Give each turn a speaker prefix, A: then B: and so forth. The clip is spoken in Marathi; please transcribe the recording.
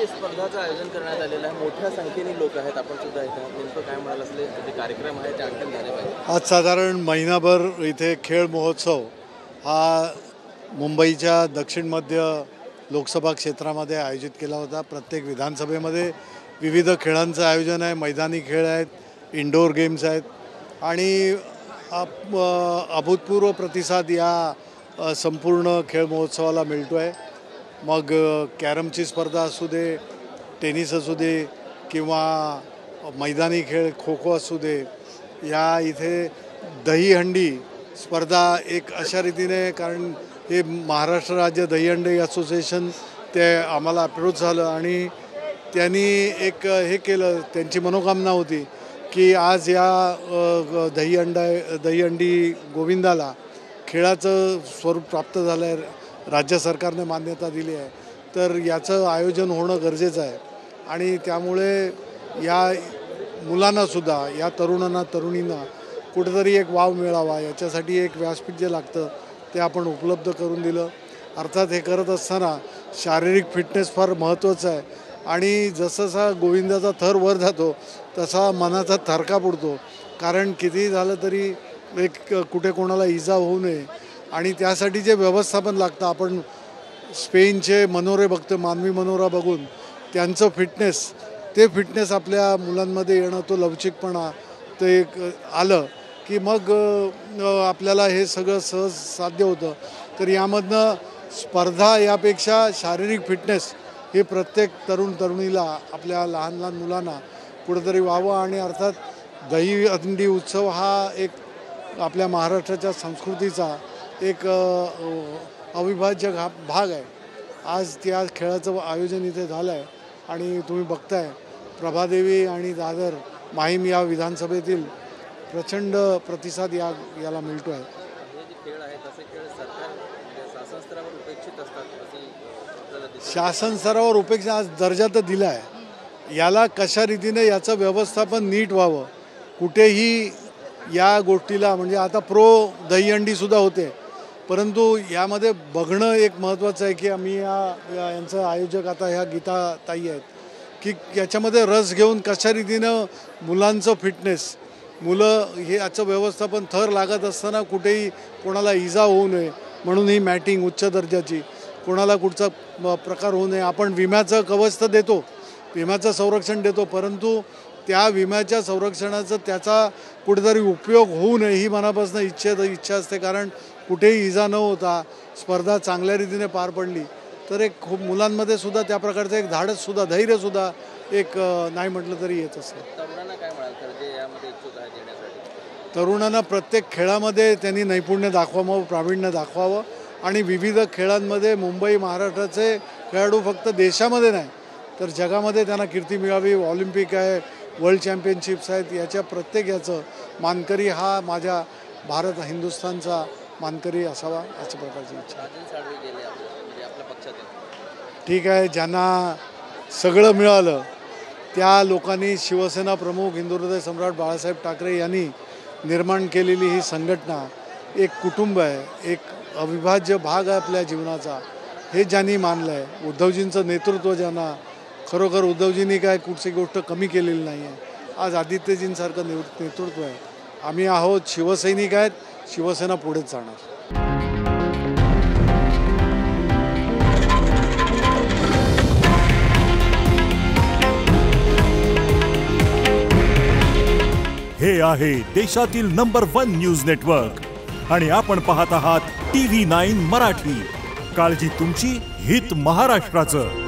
A: स्पर्धाचं आयोजन करण्यात आलेलं आहे. मोठ्या संख्येने लोक आहेत. आपण सुद्धा इथे नेमकं काय म्हणाल असले जे कार्यक्रम आहे ते आणखी झाले पाहिजे.
B: आज साधारण महिनाभर इथे खेळ महोत्सव हा मुंबईच्या दक्षिण मध्य लोकसभा क्षेत्रामध्ये आयोजित केला होता. प्रत्येक विधानसभेमध्ये विविध खेळांचं आयोजन आहे. मैदानी खेळ आहेत, इंडोर गेम्स आहेत आणि अभूतपूर्व प्रतिसाद या संपूर्ण खेळ महोत्सवाला मिळतो आहे. मग कॅरमची स्पर्धा असू दे, टेनिस असू दे किंवा मैदानी खेळ खो खो असू दे, या इथे दहीहंडी स्पर्धा एक अशा रीतीने, कारण हे महाराष्ट्र राज्य दहीहंडी असोसिएशन ते आम्हाला अप्रोच झालं आणि त्यांनी एक हे केलं, त्यांची मनोकामना होती की आज या दहीहंडी गोविंदाला खेळाचं स्वरूप प्राप्त झालं आहे, राज्य सरकारने मान्यता दिली आहे, तर याचं आयोजन होणं गरजेचं आहे. आणि त्यामुळे या मुलांनासुद्धा, या तरुणींना कुठेतरी एक वाव मिळावा, याच्यासाठी एक व्यासपीठ जे लागतं ते आपण उपलब्ध करून दिलं. अर्थात हे करत असताना शारीरिक फिटनेस फार महत्त्वाचं आहे आणि जसं गोविंदाचा थर वर जातो तसा मनाचा थरका पडतो, कारण कितीही झालं तरी एक कुठे कोणाला इजा होऊ नये आणि त्यासाठी जे व्यवस्थापन लागतं, आपण स्पेनचे मनोरे बघतो, मानवी मनोरा बघून त्यांचं फिटनेस आपल्या मुलांमध्ये येणं, तो लवचिकपणा ते आलं की मग आपल्याला हे सगळं सहज साध्य होतं. तर यामधनं स्पर्धा यापेक्षा शारीरिक फिटनेस हे प्रत्येक तरुणीला, आपल्या लहान मुलांना कुठेतरी व्हावं. आणि अर्थात दहीहंडी उत्सव हा एक आपल्या महाराष्ट्राच्या संस्कृतीचा एक अविभाज्य भाग आहे. आज त्या खेळाचं आयोजन इथे झालं आहे आणि तुम्ही बघताय प्रभादेवी आणि दादर माहीम या विधानसभेतील प्रचंड प्रतिसाद याला मिळतो आहे. शासन स्तरावर उपेक्षित आज दर्जा तर दिला आहे. याला कशा रीतीने याचं व्यवस्थापन नीट व्हावं, कुठेही या गोष्टीला, म्हणजे आता दहीहंडीसुद्धा होते, परंतु यामध्ये बघणं एक महत्त्वाचं आहे की आम्ही यांचं आयोजक आता ह्या गीता ताई आहेत की याच्यामध्ये रस घेऊन कशा रीतीनं मुलांचं फिटनेस, मुलं हे याचं व्यवस्थापन थर लागत असताना कुठेही कोणाला इजा होऊ नये म्हणून ही मॅटिंग उच्च दर्जाची, कोणाला कुठचा प्रकार होऊ नये. आपण विम्याचं कवच तर देतो, विम्याचं संरक्षण देतो, परंतु त्या विम्याच्या संरक्षणाचं त्याचा कुठेतरी उपयोग होऊ नये ही मनापासून इच्छा असते. कारण कुठेही इजा न होता स्पर्धा चांगल्या रीतीने पार पडली तर एक खूप मुलांमध्ये सुद्धा त्या प्रकारचं एक धाडससुद्धा, धैर्यसुद्धा एक नाही म्हटलं तरी येत असतं. तरुणांना प्रत्येक खेळामध्ये त्यांनी नैपुण्य दाखवावं, प्रावीण्य दाखवावं आणि विविध खेळांमध्ये मुंबई महाराष्ट्राचे खेळाडू फक्त देशामध्ये नाही तर जगामध्ये त्यांना कीर्ती मिळावी. ऑलिम्पिक आहे, वर्ल्ड चॅम्पियनशिप्स आहेत, याच्या प्रत्येक याचं मानकरी हा माझ्या हिंदुस्थानचा मानकरी असावा अशा प्रकारची इच्छा. ठीक आहे, ज्यांना सगळं मिळालं त्या लोकांनी, शिवसेना प्रमुख हिंदुहृदय सम्राट बाळासाहेब ठाकरे यांनी निर्माण केलेली ही संघटना एक कुटुंब आहे, एक अविभाज्य भाग आहे आपल्या जीवनाचा, हे ज्यांनी मानलं आहे. उद्धवजींचं नेतृत्व ज्यांना, खरोखर उद्धवजींनी काय कुठची गोष्ट कमी केलेली नाही आहे. आज आदित्यजींसारखं नेतृत्व आहे. आम्ही आहोत शिवसैनिक आहेत, शिवसेना पुढेच जाणार.
C: हे आहे देशातील नंबर 1 न्यूज नेटवर्क आणि आपण पाहत आहात TV9 मराठी. काळजी तुमची, हित महाराष्ट्राचं.